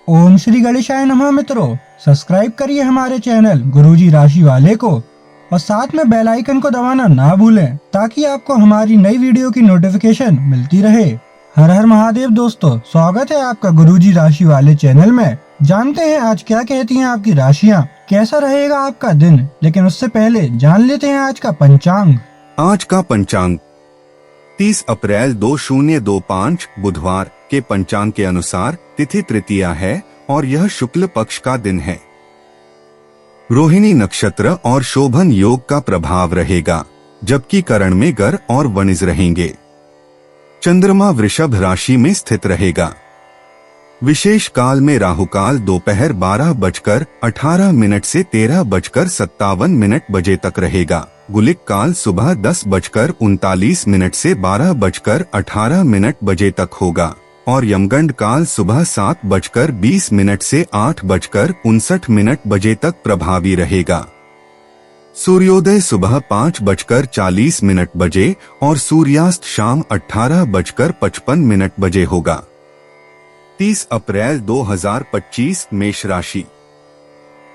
ओम श्री गणेशाय नमः। मित्रों, सब्सक्राइब करिए हमारे चैनल गुरुजी राशि वाले को और साथ में बेल आइकन को दबाना ना भूलें ताकि आपको हमारी नई वीडियो की नोटिफिकेशन मिलती रहे। हर हर महादेव दोस्तों, स्वागत है आपका गुरुजी राशि वाले चैनल में। जानते हैं आज क्या कहती हैं आपकी राशियां, कैसा रहेगा आपका दिन। लेकिन उससे पहले जान लेते हैं आज का पंचांग। आज का पंचांग 30 अप्रैल 2025 बुधवार के पंचांग के अनुसार तिथि तृतीया है और यह शुक्ल पक्ष का दिन है। रोहिणी नक्षत्र और शोभन योग का प्रभाव रहेगा, जबकि करण में गर और वणिज रहेंगे। चंद्रमा वृषभ राशि में स्थित रहेगा। विशेष काल में राहुकाल दोपहर 12:18 से 13:57 बजे तक रहेगा। गुलिक काल सुबह 10:39 से 12:18 बजे तक होगा और यमगंड काल सुबह 7:20 से 8:59 बजे तक प्रभावी रहेगा। सूर्योदय सुबह 5:40 बजे और सूर्यास्त शाम 18:55 बजे होगा। 30 अप्रैल 2025 मेष राशि।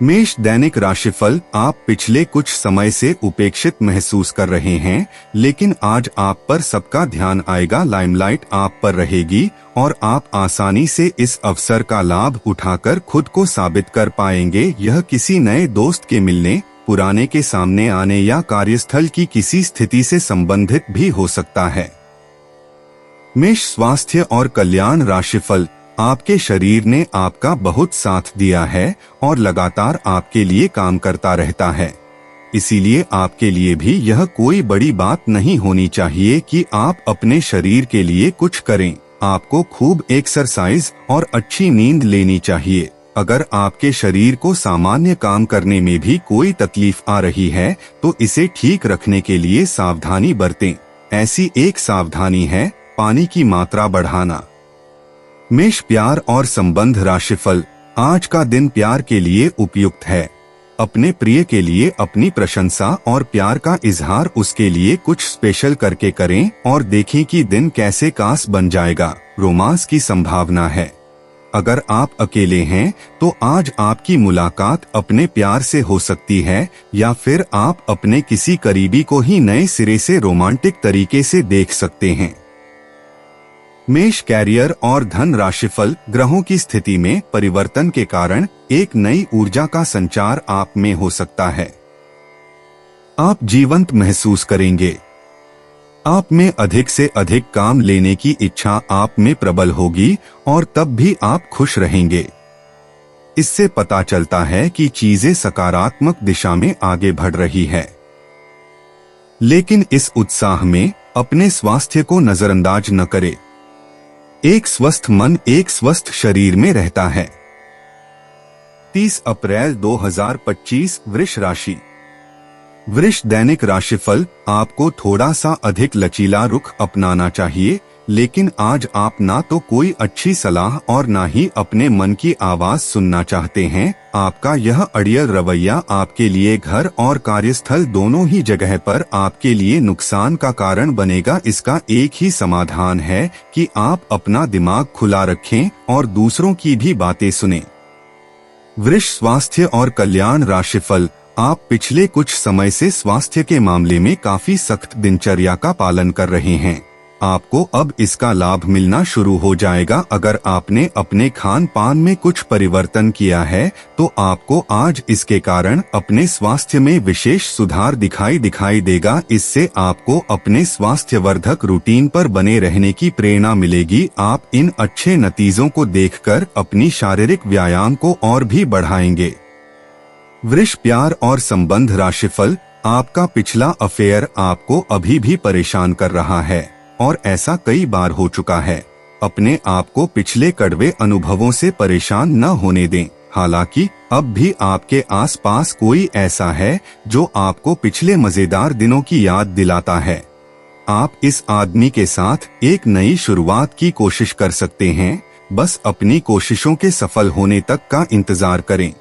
मेष दैनिक राशिफल। आप पिछले कुछ समय से उपेक्षित महसूस कर रहे हैं, लेकिन आज आप पर सबका ध्यान आएगा। लाइमलाइट आप पर रहेगी और आप आसानी से इस अवसर का लाभ उठाकर खुद को साबित कर पाएंगे। यह किसी नए दोस्त के मिलने, पुराने के सामने आने या कार्यस्थल की किसी स्थिति से संबंधित भी हो सकता है। मेष स्वास्थ्य और कल्याण राशिफल। आपके शरीर ने आपका बहुत साथ दिया है और लगातार आपके लिए काम करता रहता है, इसीलिए आपके लिए भी यह कोई बड़ी बात नहीं होनी चाहिए कि आप अपने शरीर के लिए कुछ करें। आपको खूब एक्सरसाइज और अच्छी नींद लेनी चाहिए। अगर आपके शरीर को सामान्य काम करने में भी कोई तकलीफ आ रही है तो इसे ठीक रखने के लिए सावधानी बरतें। ऐसी एक सावधानी है पानी की मात्रा बढ़ाना। मेष प्यार और संबंध राशिफल। आज का दिन प्यार के लिए उपयुक्त है। अपने प्रिय के लिए अपनी प्रशंसा और प्यार का इजहार उसके लिए कुछ स्पेशल करके करें और देखें कि दिन कैसे खास बन जाएगा। रोमांस की संभावना है। अगर आप अकेले हैं तो आज आपकी मुलाकात अपने प्यार से हो सकती है या फिर आप अपने किसी करीबी को ही नए सिरे से रोमांटिक तरीके से देख सकते हैं। मेष कैरियर और धन राशिफल। ग्रहों की स्थिति में परिवर्तन के कारण एक नई ऊर्जा का संचार आप में हो सकता है। आप जीवंत महसूस करेंगे। आप में अधिक से अधिक काम लेने की इच्छा आप में प्रबल होगी और तब भी आप खुश रहेंगे। इससे पता चलता है कि चीजें सकारात्मक दिशा में आगे बढ़ रही है। लेकिन इस उत्साह में अपने स्वास्थ्य को नजरअंदाज न करें। एक स्वस्थ मन एक स्वस्थ शरीर में रहता है। 30 अप्रैल 2025 वृष राशि। वृष दैनिक राशिफल। आपको थोड़ा सा अधिक लचीला रुख अपनाना चाहिए, लेकिन आज आप ना तो कोई अच्छी सलाह और ना ही अपने मन की आवाज सुनना चाहते हैं। आपका यह अड़ियल रवैया आपके लिए घर और कार्यस्थल दोनों ही जगह पर आपके लिए नुकसान का कारण बनेगा। इसका एक ही समाधान है कि आप अपना दिमाग खुला रखें और दूसरों की भी बातें सुनें। वृष स्वास्थ्य और कल्याण राशिफल। आप पिछले कुछ समय से स्वास्थ्य के मामले में काफी सख्त दिनचर्या का पालन कर रहे हैं। आपको अब इसका लाभ मिलना शुरू हो जाएगा। अगर आपने अपने खान पान में कुछ परिवर्तन किया है तो आपको आज इसके कारण अपने स्वास्थ्य में विशेष सुधार दिखाई देगा। इससे आपको अपने स्वास्थ्यवर्धक रूटीन पर बने रहने की प्रेरणा मिलेगी। आप इन अच्छे नतीजों को देखकर अपनी शारीरिक व्यायाम को और भी बढ़ाएंगे। वृष प्यार और संबंध राशिफल। आपका पिछला अफेयर आपको अभी भी परेशान कर रहा है और ऐसा कई बार हो चुका है। अपने आप को पिछले कड़वे अनुभवों से परेशान न होने दें। हालांकि अब भी आपके आसपास कोई ऐसा है जो आपको पिछले मजेदार दिनों की याद दिलाता है। आप इस आदमी के साथ एक नई शुरुआत की कोशिश कर सकते हैं। बस अपनी कोशिशों के सफल होने तक का इंतजार करें।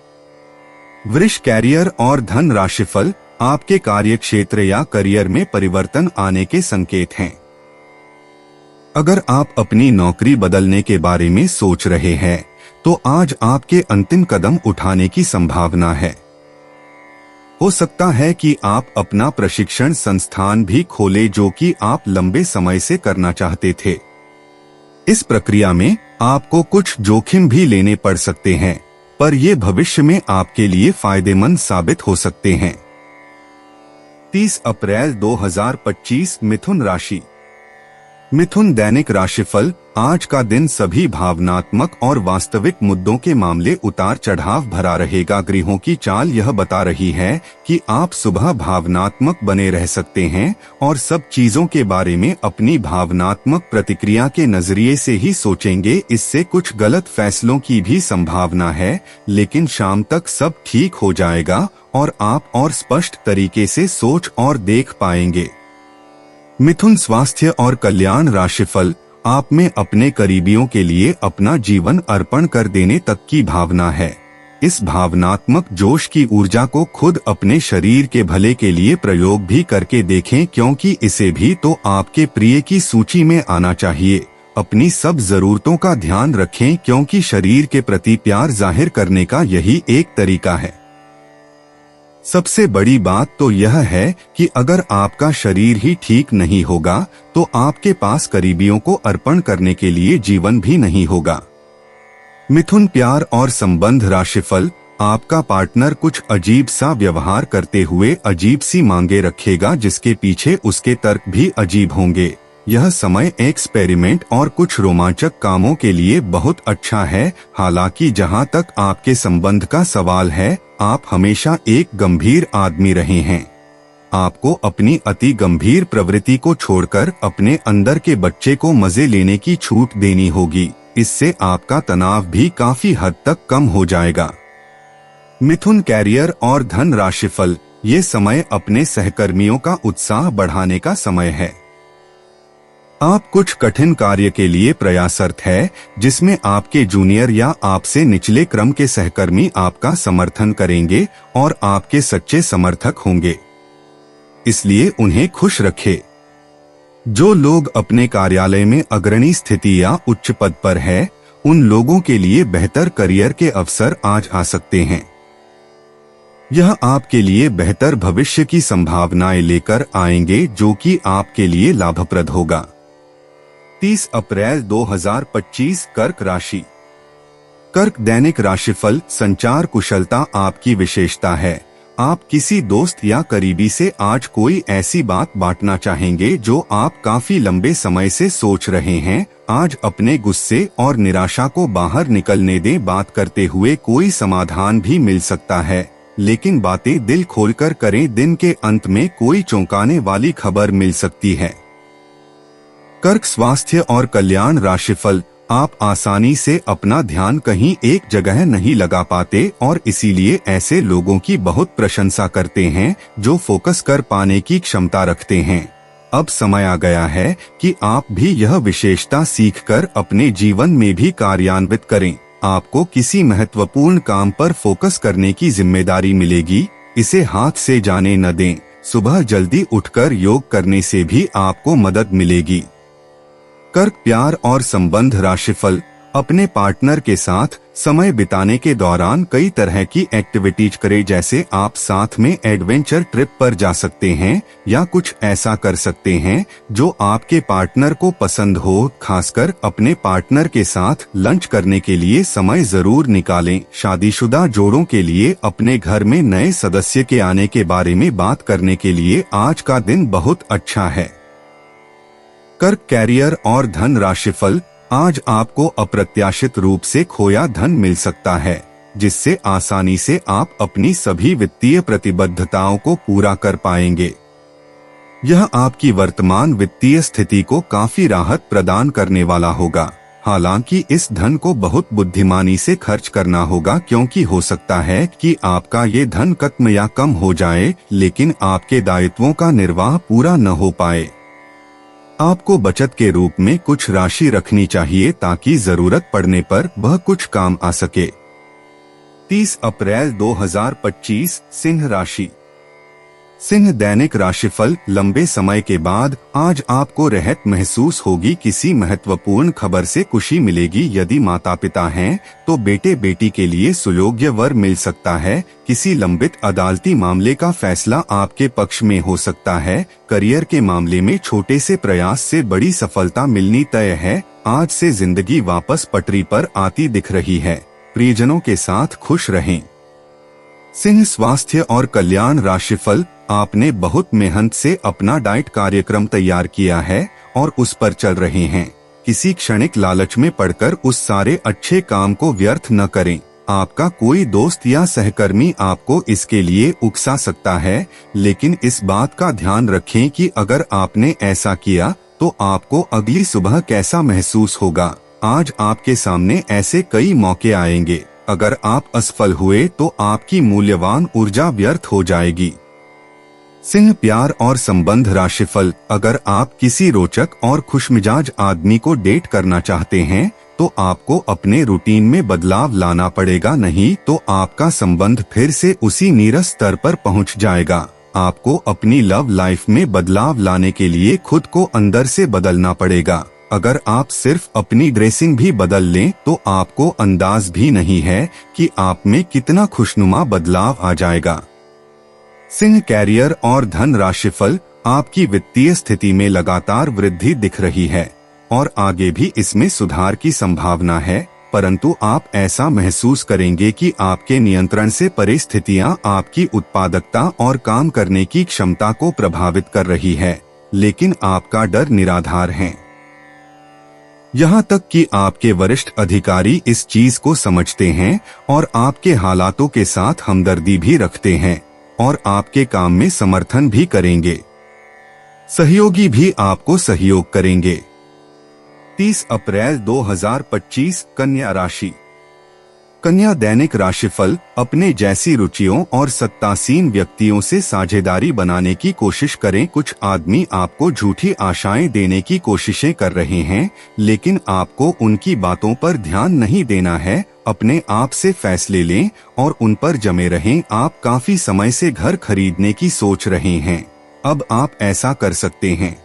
वृष कैरियर और धन राशिफल। आपके कार्यक्षेत्र या करियर में परिवर्तन आने के संकेत हैं। अगर आप अपनी नौकरी बदलने के बारे में सोच रहे हैं तो आज आपके अंतिम कदम उठाने की संभावना है। हो सकता है कि आप अपना प्रशिक्षण संस्थान भी खोले जो कि आप लंबे समय से करना चाहते थे। इस प्रक्रिया में आपको कुछ जोखिम भी लेने पड़ सकते हैं, पर ये भविष्य में आपके लिए फायदेमंद साबित हो सकते हैं। 30 अप्रैल 2025 मिथुन राशि। मिथुन दैनिक राशिफल। आज का दिन सभी भावनात्मक और वास्तविक मुद्दों के मामले उतार चढ़ाव भरा रहेगा। ग्रहों की चाल यह बता रही है कि आप सुबह भावनात्मक बने रह सकते हैं और सब चीजों के बारे में अपनी भावनात्मक प्रतिक्रिया के नजरिए से ही सोचेंगे। इससे कुछ गलत फैसलों की भी संभावना है, लेकिन शाम तक सब ठीक हो जाएगा और आप और स्पष्ट तरीके से सोच और देख पाएंगे। मिथुन स्वास्थ्य और कल्याण राशिफल। आप में अपने करीबियों के लिए अपना जीवन अर्पण कर देने तक की भावना है। इस भावनात्मक जोश की ऊर्जा को खुद अपने शरीर के भले के लिए प्रयोग भी करके देखें, क्योंकि इसे भी तो आपके प्रिय की सूची में आना चाहिए। अपनी सब जरूरतों का ध्यान रखें, क्योंकि शरीर के प्रति प्यार जाहिर करने का यही एक तरीका है। सबसे बड़ी बात तो यह है कि अगर आपका शरीर ही ठीक नहीं होगा तो आपके पास करीबियों को अर्पण करने के लिए जीवन भी नहीं होगा। मिथुन प्यार और संबंध राशिफल। आपका पार्टनर कुछ अजीब सा व्यवहार करते हुए अजीब सी मांगे रखेगा, जिसके पीछे उसके तर्क भी अजीब होंगे। यह समय एक्सपेरिमेंट और कुछ रोमांचक कामों के लिए बहुत अच्छा है। हालांकि जहां तक आपके संबंध का सवाल है, आप हमेशा एक गंभीर आदमी रहे हैं। आपको अपनी अति गंभीर प्रवृत्ति को छोड़कर अपने अंदर के बच्चे को मजे लेने की छूट देनी होगी। इससे आपका तनाव भी काफी हद तक कम हो जाएगा। मिथुन कैरियर और धन राशिफल। ये समय अपने सहकर्मियों का उत्साह बढ़ाने का समय है। आप कुछ कठिन कार्य के लिए प्रयासरत है, जिसमें आपके जूनियर या आपसे निचले क्रम के सहकर्मी आपका समर्थन करेंगे और आपके सच्चे समर्थक होंगे, इसलिए उन्हें खुश रखें। जो लोग अपने कार्यालय में अग्रणी स्थिति या उच्च पद पर है, उन लोगों के लिए बेहतर करियर के अवसर आज आ सकते हैं। यह आपके लिए बेहतर भविष्य की संभावनाएं लेकर आएंगे, जो कि आपके लिए लाभप्रद होगा। 30 अप्रैल 2025 कर्क राशि। कर्क दैनिक राशिफल। संचार कुशलता आपकी विशेषता है। आप किसी दोस्त या करीबी से आज कोई ऐसी बात बांटना चाहेंगे जो आप काफी लंबे समय से सोच रहे हैं। आज अपने गुस्से और निराशा को बाहर निकलने दें। बात करते हुए कोई समाधान भी मिल सकता है, लेकिन बातें दिल खोलकर करें। दिन के अंत में कोई चौंकाने वाली खबर मिल सकती है। कर्क स्वास्थ्य और कल्याण राशिफल। आप आसानी से अपना ध्यान कहीं एक जगह नहीं लगा पाते और इसीलिए ऐसे लोगों की बहुत प्रशंसा करते हैं जो फोकस कर पाने की क्षमता रखते हैं। अब समय आ गया है कि आप भी यह विशेषता सीखकर अपने जीवन में भी कार्यान्वित करें। आपको किसी महत्वपूर्ण काम पर फोकस करने की जिम्मेदारी मिलेगी, इसे हाथ से जाने न दें। सुबह जल्दी उठकर योग करने से भी आपको मदद मिलेगी। कर्क प्यार और संबंध राशिफल। अपने पार्टनर के साथ समय बिताने के दौरान कई तरह की एक्टिविटीज करें, जैसे आप साथ में एडवेंचर ट्रिप पर जा सकते हैं या कुछ ऐसा कर सकते हैं जो आपके पार्टनर को पसंद हो। खासकर अपने पार्टनर के साथ लंच करने के लिए समय जरूर निकालें। शादीशुदा जोड़ों के लिए अपने घर में नए सदस्य के आने के बारे में बात करने के लिए आज का दिन बहुत अच्छा है। कर्क कैरियर और धन राशिफल। आज आपको अप्रत्याशित रूप से खोया धन मिल सकता है, जिससे आसानी से आप अपनी सभी वित्तीय प्रतिबद्धताओं को पूरा कर पाएंगे। यह आपकी वर्तमान वित्तीय स्थिति को काफी राहत प्रदान करने वाला होगा। हालांकि इस धन को बहुत बुद्धिमानी से खर्च करना होगा, क्योंकि हो सकता है कि आपका ये धन खत्म या कम हो जाए, लेकिन आपके दायित्वों का निर्वाह पूरा न हो पाए। आपको बचत के रूप में कुछ राशि रखनी चाहिए ताकि जरूरत पड़ने पर वह कुछ काम आ सके। 30 अप्रैल 2025 सिंह राशि। सिंह दैनिक राशिफल। लंबे समय के बाद आज आपको राहत महसूस होगी। किसी महत्वपूर्ण खबर से खुशी मिलेगी। यदि माता पिता हैं तो बेटे बेटी के लिए सुयोग्य वर मिल सकता है। किसी लंबित अदालती मामले का फैसला आपके पक्ष में हो सकता है। करियर के मामले में छोटे से प्रयास से बड़ी सफलता मिलनी तय है। आज से जिंदगी वापस पटरी पर आती दिख रही है। प्रियजनों के साथ खुश रहें। सिंह स्वास्थ्य और कल्याण राशिफल। आपने बहुत मेहनत से अपना डाइट कार्यक्रम तैयार किया है और उस पर चल रहे हैं। किसी क्षणिक लालच में पड़कर उस सारे अच्छे काम को व्यर्थ न करें। आपका कोई दोस्त या सहकर्मी आपको इसके लिए उकसा सकता है, लेकिन इस बात का ध्यान रखें कि अगर आपने ऐसा किया तो आपको अगली सुबह कैसा महसूस होगा। आज आपके सामने ऐसे कई मौके आएंगे। अगर आप असफल हुए तो आपकी मूल्यवान ऊर्जा व्यर्थ हो जाएगी। सिंह प्यार और संबंध राशिफल। अगर आप किसी रोचक और खुशमिजाज आदमी को डेट करना चाहते हैं तो आपको अपने रूटीन में बदलाव लाना पड़ेगा, नहीं तो आपका संबंध फिर से उसी नीरस स्तर पर पहुंच जाएगा। आपको अपनी लव लाइफ में बदलाव लाने के लिए खुद को अंदर से बदलना पड़ेगा। अगर आप सिर्फ अपनी ड्रेसिंग भी बदल लें तो आपको अंदाज भी नहीं है कि आप में कितना खुशनुमा बदलाव आ जाएगा। सिंह कैरियर और धन राशिफल। आपकी वित्तीय स्थिति में लगातार वृद्धि दिख रही है और आगे भी इसमें सुधार की संभावना है, परंतु आप ऐसा महसूस करेंगे कि आपके नियंत्रण से परे स्थितियां आपकी उत्पादकता और काम करने की क्षमता को प्रभावित कर रही है, लेकिन आपका डर निराधार है। यहाँ तक कि आपके वरिष्ठ अधिकारी इस चीज को समझते हैं और आपके हालातों के साथ हमदर्दी भी रखते हैं और आपके काम में समर्थन भी करेंगे। सहयोगी भी आपको सहयोग करेंगे। 30 अप्रैल 2025 कन्या राशि। कन्या दैनिक राशिफल। अपने जैसी रुचियों और सत्तासीन व्यक्तियों से साझेदारी बनाने की कोशिश करें। कुछ आदमी आपको झूठी आशाएं देने की कोशिशें कर रहे हैं, लेकिन आपको उनकी बातों पर ध्यान नहीं देना है। अपने आप से फैसले लें और उन पर जमे रहें। आप काफी समय से घर खरीदने की सोच रहे हैं, अब आप ऐसा कर सकते हैं।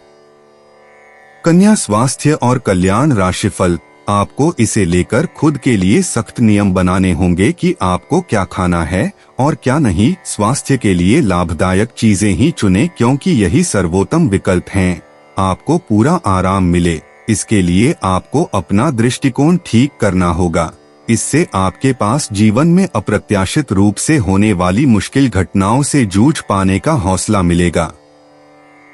कन्या स्वास्थ्य और कल्याण राशिफल। आपको इसे लेकर खुद के लिए सख्त नियम बनाने होंगे कि आपको क्या खाना है और क्या नहीं। स्वास्थ्य के लिए लाभदायक चीजें ही चुनें, क्योंकि यही सर्वोत्तम विकल्प हैं। आपको पूरा आराम मिले, इसके लिए आपको अपना दृष्टिकोण ठीक करना होगा। इससे आपके पास जीवन में अप्रत्याशित रूप से होने वाली मुश्किल घटनाओं से जूझ पाने का हौसला मिलेगा।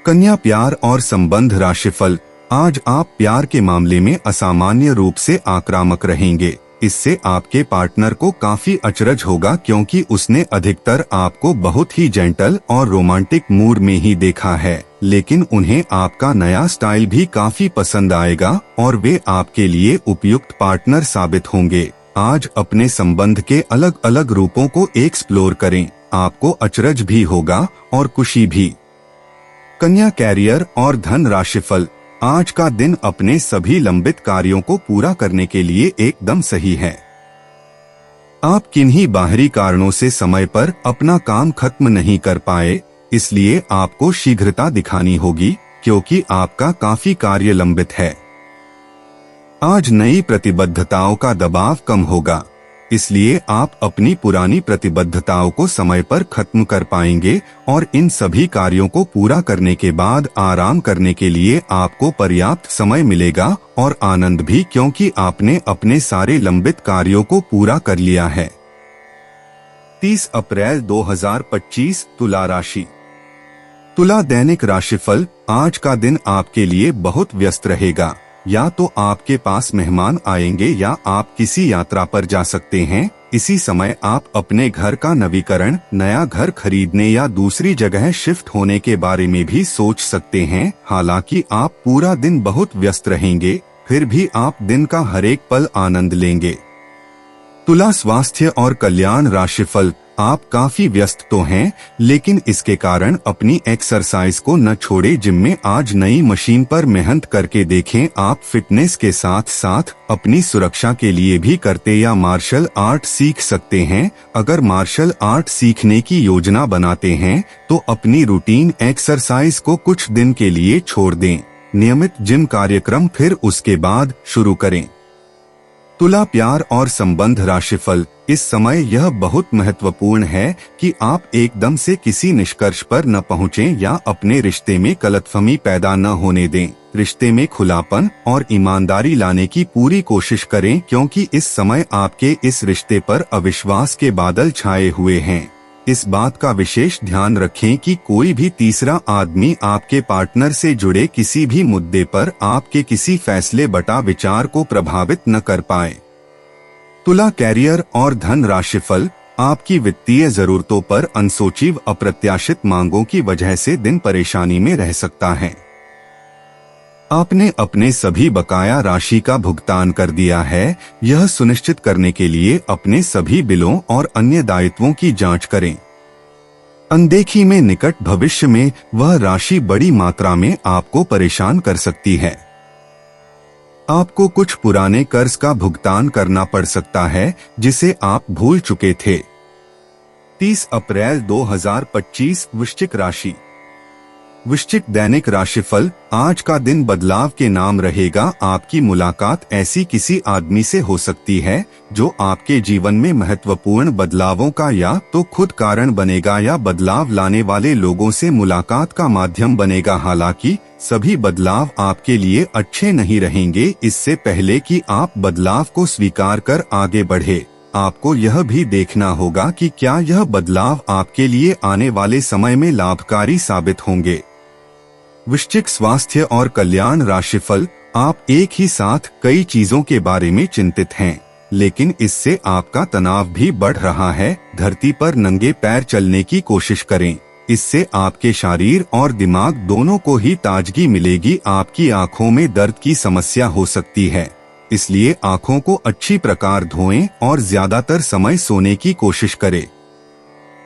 कन्या प्यार और संबंध राशिफल। आज आप प्यार के मामले में असामान्य रूप से आक्रामक रहेंगे। इससे आपके पार्टनर को काफी अचरज होगा, क्योंकि उसने अधिकतर आपको बहुत ही जेंटल और रोमांटिक मूड में ही देखा है, लेकिन उन्हें आपका नया स्टाइल भी काफी पसंद आएगा और वे आपके लिए उपयुक्त पार्टनर साबित होंगे। आज अपने संबंध के अलग अलग रूपों को एक्सप्लोर करें। आपको अचरज भी होगा और खुशी भी। कन्या कैरियर और धन राशिफल। आज का दिन अपने सभी लंबित कार्यों को पूरा करने के लिए एकदम सही है। आप किन्हीं बाहरी कारणों से समय पर अपना काम खत्म नहीं कर पाए, इसलिए आपको शीघ्रता दिखानी होगी, क्योंकि आपका काफी कार्य लंबित है। आज नई प्रतिबद्धताओं का दबाव कम होगा, इसलिए आप अपनी पुरानी प्रतिबद्धताओं को समय पर खत्म कर पाएंगे और इन सभी कार्यों को पूरा करने के बाद आराम करने के लिए आपको पर्याप्त समय मिलेगा और आनंद भी, क्योंकि आपने अपने सारे लंबित कार्यों को पूरा कर लिया है। 30 अप्रैल 2025 तुला राशि। तुला दैनिक राशिफल। आज का दिन आपके लिए बहुत व्यस्त रहेगा। या तो आपके पास मेहमान आएंगे या आप किसी यात्रा पर जा सकते हैं। इसी समय आप अपने घर का नवीकरण, नया घर खरीदने या दूसरी जगह शिफ्ट होने के बारे में भी सोच सकते हैं। हालांकि आप पूरा दिन बहुत व्यस्त रहेंगे, फिर भी आप दिन का हर एक पल आनंद लेंगे। तुला स्वास्थ्य और कल्याण राशिफल। आप काफी व्यस्त तो हैं, लेकिन इसके कारण अपनी एक्सरसाइज को न छोड़े। जिम में आज नई मशीन पर मेहनत करके देखें। आप फिटनेस के साथ साथ अपनी सुरक्षा के लिए भी करते या मार्शल आर्ट सीख सकते हैं। अगर मार्शल आर्ट सीखने की योजना बनाते हैं तो अपनी रूटीन एक्सरसाइज को कुछ दिन के लिए छोड़ दें। नियमित जिम कार्यक्रम फिर उसके बाद शुरू करें। तुला, प्यार और संबंध राशिफल। इस समय यह बहुत महत्वपूर्ण है कि आप एकदम से किसी निष्कर्ष पर न पहुंचें या अपने रिश्ते में गलतफहमी पैदा न होने दें। रिश्ते में खुलापन और ईमानदारी लाने की पूरी कोशिश करें, क्योंकि इस समय आपके इस रिश्ते पर अविश्वास के बादल छाए हुए हैं। इस बात का विशेष ध्यान रखें कि कोई भी तीसरा आदमी आपके पार्टनर से जुड़े किसी भी मुद्दे पर आपके किसी फैसले बटा विचार को प्रभावित न कर पाए। तुला, कैरियर और धन राशिफल। आपकी वित्तीय जरूरतों पर अनसोची अप्रत्याशित मांगों की वजह से दिन परेशानी में रह सकता है। आपने अपने सभी बकाया राशि का भुगतान कर दिया है। यह सुनिश्चित करने के लिए अपने सभी बिलों और अन्य दायित्वों की जांच करें। अनदेखी में निकट भविष्य में वह राशि बड़ी मात्रा में आपको परेशान कर सकती है। आपको कुछ पुराने कर्ज का भुगतान करना पड़ सकता है जिसे आप भूल चुके थे। 30 अप्रैल 2025 वृश्चिक राशि। वृश्चिक दैनिक राशिफल। आज का दिन बदलाव के नाम रहेगा। आपकी मुलाकात ऐसी किसी आदमी से हो सकती है जो आपके जीवन में महत्वपूर्ण बदलावों का या तो खुद कारण बनेगा या बदलाव लाने वाले लोगों से मुलाकात का माध्यम बनेगा। हालांकि सभी बदलाव आपके लिए अच्छे नहीं रहेंगे। इससे पहले कि आप बदलाव को स्वीकार कर आगे बढ़े, आपको यह भी देखना होगा कि क्या यह बदलाव आपके लिए आने वाले समय में लाभकारी साबित होंगे। वृश्चिक स्वास्थ्य और कल्याण राशिफल। आप एक ही साथ कई चीजों के बारे में चिंतित हैं, लेकिन इससे आपका तनाव भी बढ़ रहा है। धरती पर नंगे पैर चलने की कोशिश करें। इससे आपके शरीर और दिमाग दोनों को ही ताजगी मिलेगी। आपकी आंखों में दर्द की समस्या हो सकती है, इसलिए आंखों को अच्छी प्रकार धोएं और ज्यादातर समय सोने की कोशिश करें।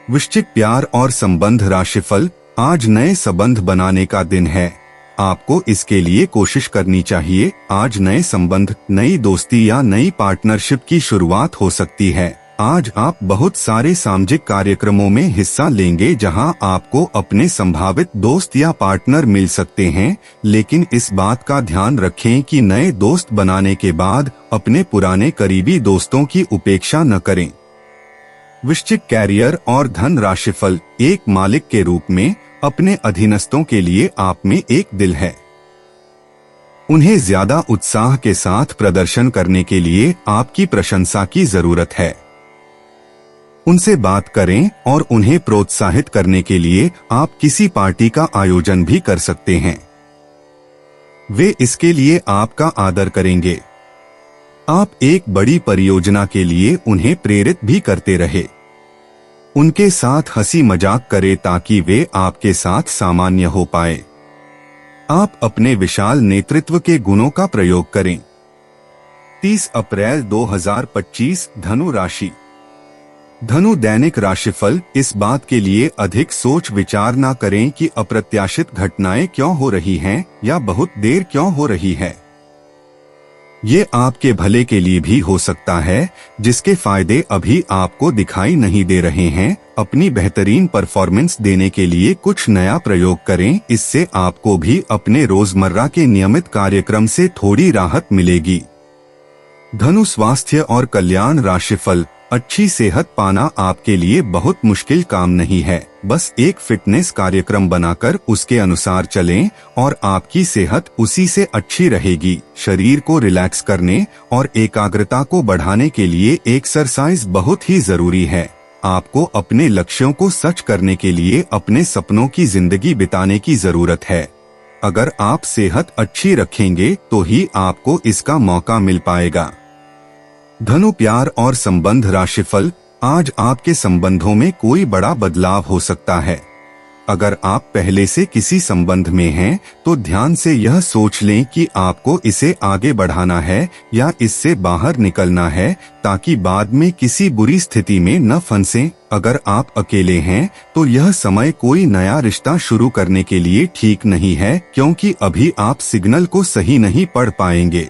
वृश्चिक प्यार और संबंध राशिफल। आज नए संबंध बनाने का दिन है। आपको इसके लिए कोशिश करनी चाहिए। आज नए संबंध, नई दोस्ती या नई पार्टनरशिप की शुरुआत हो सकती है। आज आप बहुत सारे सामाजिक कार्यक्रमों में हिस्सा लेंगे जहां आपको अपने संभावित दोस्त या पार्टनर मिल सकते हैं, लेकिन इस बात का ध्यान रखें कि नए दोस्त बनाने के बाद अपने पुराने करीबी दोस्तों की उपेक्षा न करें। वृश्चिक कैरियर और धन राशिफल। एक मालिक के रूप में अपने अधीनस्थों के लिए आप में एक दिल है। उन्हें ज्यादा उत्साह के साथ प्रदर्शन करने के लिए आपकी प्रशंसा की जरूरत है। उनसे बात करें और उन्हें प्रोत्साहित करने के लिए आप किसी पार्टी का आयोजन भी कर सकते हैं। वे इसके लिए आपका आदर करेंगे। आप एक बड़ी परियोजना के लिए उन्हें प्रेरित भी करते रहे। उनके साथ हंसी मजाक करें ताकि वे आपके साथ सामान्य हो पाए। आप अपने विशाल नेतृत्व के गुणों का प्रयोग करें। 30 अप्रैल 2025 धनु राशि। धनु दैनिक राशिफल। इस बात के लिए अधिक सोच विचार न करें कि अप्रत्याशित घटनाएं क्यों हो रही हैं या बहुत देर क्यों हो रही है। ये आपके भले के लिए भी हो सकता है, जिसके फायदे अभी आपको दिखाई नहीं दे रहे हैं। अपनी बेहतरीन परफॉर्मेंस देने के लिए कुछ नया प्रयोग करें। इससे आपको भी अपने रोजमर्रा के नियमित कार्यक्रम से थोड़ी राहत मिलेगी। धनु स्वास्थ्य और कल्याण राशिफल। अच्छी सेहत पाना आपके लिए बहुत मुश्किल काम नहीं है। बस एक फिटनेस कार्यक्रम बनाकर उसके अनुसार चलें और आपकी सेहत उसी से अच्छी रहेगी। शरीर को रिलैक्स करने और एकाग्रता को बढ़ाने के लिए एक्सरसाइज बहुत ही जरूरी है। आपको अपने लक्ष्यों को सच करने के लिए अपने सपनों की जिंदगी बिताने की जरूरत है। अगर आप सेहत अच्छी रखेंगे तो ही आपको इसका मौका मिल पाएगा। धनु प्यार और संबंध राशिफल। आज आपके संबंधों में कोई बड़ा बदलाव हो सकता है। अगर आप पहले से किसी संबंध में हैं, तो ध्यान से यह सोच लें कि आपको इसे आगे बढ़ाना है या इससे बाहर निकलना है, ताकि बाद में किसी बुरी स्थिति में न फंसें। अगर आप अकेले हैं तो यह समय कोई नया रिश्ता शुरू करने के लिए ठीक नहीं है, क्योंकि अभी आप सिग्नल को सही नहीं पढ़ पाएंगे।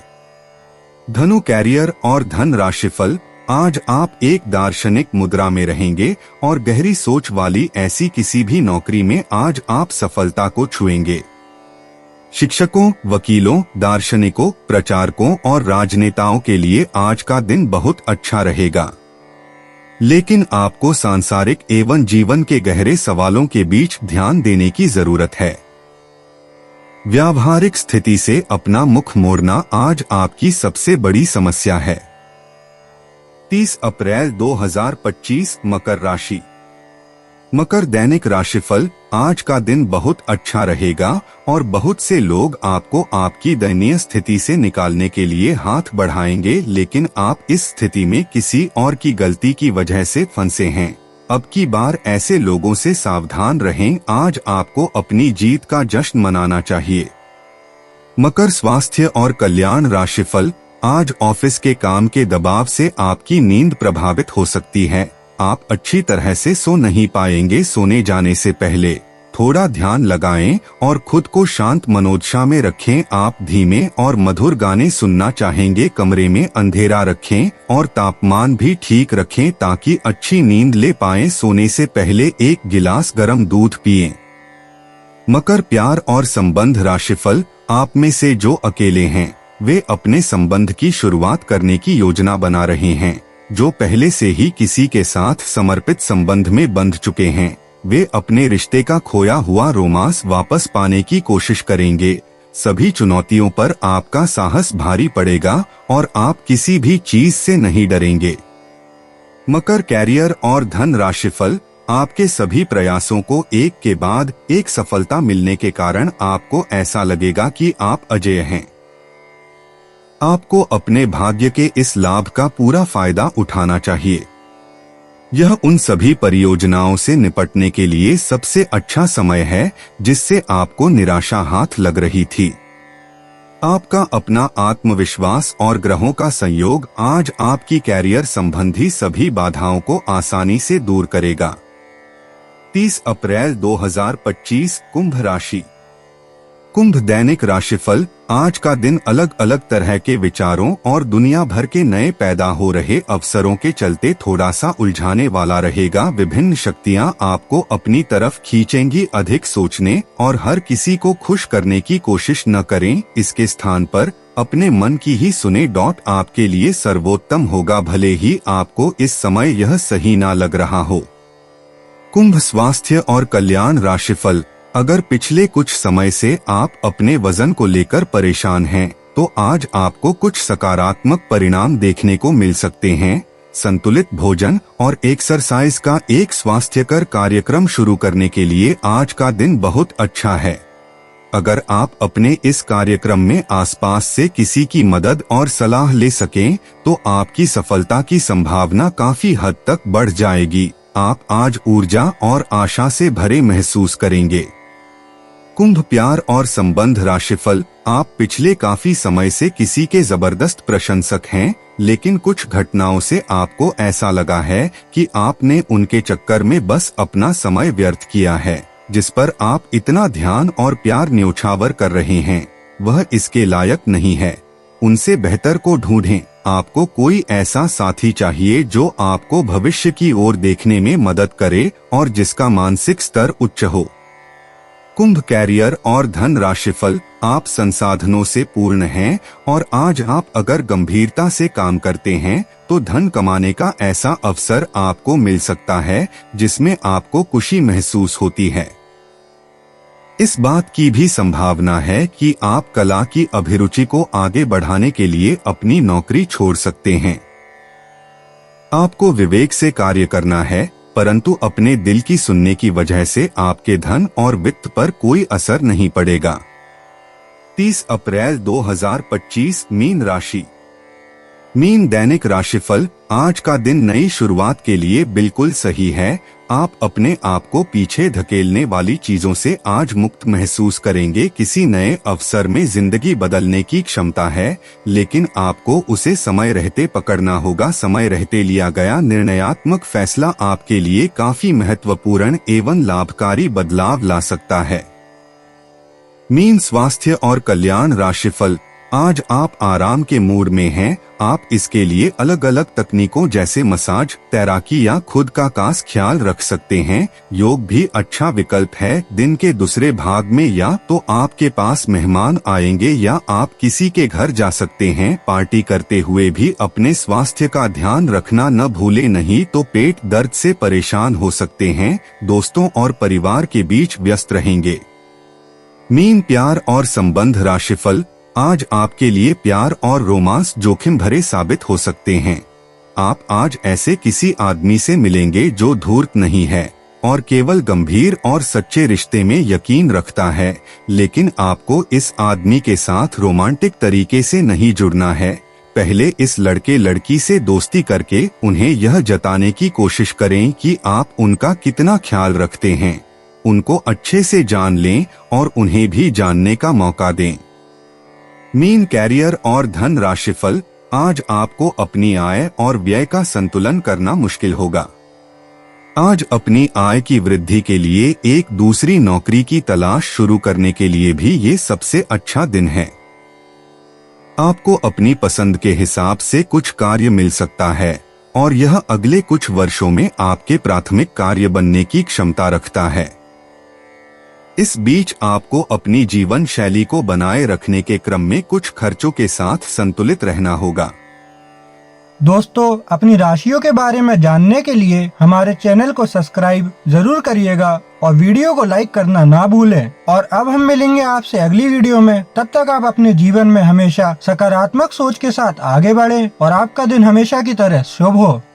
धनु कैरियर और धन राशिफल। आज आप एक दार्शनिक मुद्रा में रहेंगे और गहरी सोच वाली ऐसी किसी भी नौकरी में आज आप सफलता को छुएंगे। शिक्षकों, वकीलों, दार्शनिकों, प्रचारकों और राजनेताओं के लिए आज का दिन बहुत अच्छा रहेगा, लेकिन आपको सांसारिक एवं जीवन के गहरे सवालों के बीच ध्यान देने की जरूरत है। व्यावहारिक स्थिति से अपना मुख मोड़ना आज आपकी सबसे बड़ी समस्या है। 30 अप्रैल 2025 मकर राशि। मकर दैनिक राशिफल। आज का दिन बहुत अच्छा रहेगा और बहुत से लोग आपको आपकी दयनीय स्थिति से निकालने के लिए हाथ बढ़ाएंगे, लेकिन आप इस स्थिति में किसी और की गलती की वजह से फंसे हैं। अब की बार ऐसे लोगों से सावधान रहें। आज आपको अपनी जीत का जश्न मनाना चाहिए। मकर स्वास्थ्य और कल्याण राशिफल। आज ऑफिस के काम के दबाव से आपकी नींद प्रभावित हो सकती है। आप अच्छी तरह से सो नहीं पाएंगे। सोने जाने से पहले थोड़ा ध्यान लगाएं और खुद को शांत मनोदशा में रखें। आप धीमे और मधुर गाने सुनना चाहेंगे। कमरे में अंधेरा रखें और तापमान भी ठीक रखें ताकि अच्छी नींद ले पाएं। सोने से पहले एक गिलास गर्म दूध पिएं। मकर प्यार और संबंध राशिफल। आप में से जो अकेले हैं वे अपने संबंध की शुरुआत करने की योजना बना रहे हैं। जो पहले से ही किसी के साथ समर्पित संबंध में बंध चुके हैं वे अपने रिश्ते का खोया हुआ रोमांस वापस पाने की कोशिश करेंगे। सभी चुनौतियों पर आपका साहस भारी पड़ेगा और आप किसी भी चीज से नहीं डरेंगे। मकर कैरियर और धन राशिफल। आपके सभी प्रयासों को एक के बाद एक सफलता मिलने के कारण आपको ऐसा लगेगा कि आप अजेय हैं। आपको अपने भाग्य के इस लाभ का पूरा फायदा उठाना चाहिए। यह उन सभी परियोजनाओं से निपटने के लिए सबसे अच्छा समय है जिससे आपको निराशा हाथ लग रही थी। आपका अपना आत्मविश्वास और ग्रहों का संयोग आज आपकी कैरियर संबंधी सभी बाधाओं को आसानी से दूर करेगा। 30 अप्रैल 2025 कुंभ राशि। कुंभ दैनिक राशिफल। आज का दिन अलग अलग तरह के विचारों और दुनिया भर के नए पैदा हो रहे अवसरों के चलते थोड़ा सा उलझाने वाला रहेगा। विभिन्न शक्तियां आपको अपनी तरफ खींचेंगी। अधिक सोचने और हर किसी को खुश करने की कोशिश न करें। इसके स्थान पर अपने मन की ही सुने। आपके लिए सर्वोत्तम होगा, भले ही आपको इस समय यह सही ना लग रहा हो। कुंभ स्वास्थ्य और कल्याण राशिफल। अगर पिछले कुछ समय से आप अपने वजन को लेकर परेशान हैं, तो आज आपको कुछ सकारात्मक परिणाम देखने को मिल सकते हैं। संतुलित भोजन और एक्सरसाइज का एक स्वास्थ्यकर कार्यक्रम शुरू करने के लिए आज का दिन बहुत अच्छा है। अगर आप अपने इस कार्यक्रम में आसपास से किसी की मदद और सलाह ले सकें, तो आपकी सफलता की संभावना काफी हद तक बढ़ जाएगी। आप आज ऊर्जा और आशा से भरे महसूस करेंगे। कुंभ प्यार और संबंध राशिफल। आप पिछले काफी समय से किसी के जबरदस्त प्रशंसक हैं, लेकिन कुछ घटनाओं से आपको ऐसा लगा है कि आपने उनके चक्कर में बस अपना समय व्यर्थ किया है। जिस पर आप इतना ध्यान और प्यार न्योछावर कर रहे हैं वह इसके लायक नहीं है। उनसे बेहतर को ढूंढें। आपको कोई ऐसा साथी चाहिए जो आपको भविष्य की ओर देखने में मदद करे और जिसका मानसिक स्तर उच्च हो। कुंभ कैरियर और धन राशिफल। आप संसाधनों से पूर्ण हैं और आज आप अगर गंभीरता से काम करते हैं तो धन कमाने का ऐसा अवसर आपको मिल सकता है जिसमें आपको खुशी महसूस होती है। इस बात की भी संभावना है कि आप कला की अभिरुचि को आगे बढ़ाने के लिए अपनी नौकरी छोड़ सकते हैं। आपको विवेक से कार्य करना है, परंतु अपने दिल की सुनने की वजह से आपके धन और वित्त पर कोई असर नहीं पड़ेगा। 30 अप्रैल 2025 मीन राशि। मीन दैनिक राशिफल। आज का दिन नई शुरुआत के लिए बिल्कुल सही है। आप अपने आप को पीछे धकेलने वाली चीजों से आज मुक्त महसूस करेंगे। किसी नए अवसर में जिंदगी बदलने की क्षमता है, लेकिन आपको उसे समय रहते पकड़ना होगा। समय रहते लिया गया निर्णयात्मक फैसला आपके लिए काफी महत्वपूर्ण एवं लाभकारी बदलाव ला सकता है। मीन स्वास्थ्य और कल्याण राशिफल। आज आप आराम के मूड में हैं। आप इसके लिए अलग अलग तकनीकों जैसे मसाज, तैराकी या खुद का खास ख्याल रख सकते हैं। योग भी अच्छा विकल्प है। दिन के दूसरे भाग में या तो आपके पास मेहमान आएंगे या आप किसी के घर जा सकते हैं। पार्टी करते हुए भी अपने स्वास्थ्य का ध्यान रखना न भूलें, नहीं तो पेट दर्द से परेशान हो सकते हैं। दोस्तों और परिवार के बीच व्यस्त रहेंगे। मीन प्यार और संबंध राशिफल। आज आपके लिए प्यार और रोमांस जोखिम भरे साबित हो सकते हैं। आप आज ऐसे किसी आदमी से मिलेंगे जो धूर्त नहीं है और केवल गंभीर और सच्चे रिश्ते में यकीन रखता है, लेकिन आपको इस आदमी के साथ रोमांटिक तरीके से नहीं जुड़ना है। पहले इस लड़के लड़की से दोस्ती करके उन्हें यह जताने की कोशिश करें कि आप उनका कितना ख्याल रखते हैं। उनको अच्छे से जान लें और उन्हें भी जानने का मौका दें। मीन कैरियर और धन राशिफल। आज आपको अपनी आय और व्यय का संतुलन करना मुश्किल होगा। आज अपनी आय की वृद्धि के लिए एक दूसरी नौकरी की तलाश शुरू करने के लिए भी ये सबसे अच्छा दिन है। आपको अपनी पसंद के हिसाब से कुछ कार्य मिल सकता है और यह अगले कुछ वर्षों में आपके प्राथमिक कार्य बनने की क्षमता रखता है। इस बीच आपको अपनी जीवन शैली को बनाए रखने के क्रम में कुछ खर्चों के साथ संतुलित रहना होगा। दोस्तों, अपनी राशियों के बारे में जानने के लिए हमारे चैनल को सब्सक्राइब जरूर करिएगा और वीडियो को लाइक करना ना भूलें। और अब हम मिलेंगे आपसे अगली वीडियो में। तब तक आप अपने जीवन में हमेशा सकारात्मक सोच के साथ आगे बढ़ें और आपका दिन हमेशा की तरह शुभ हो।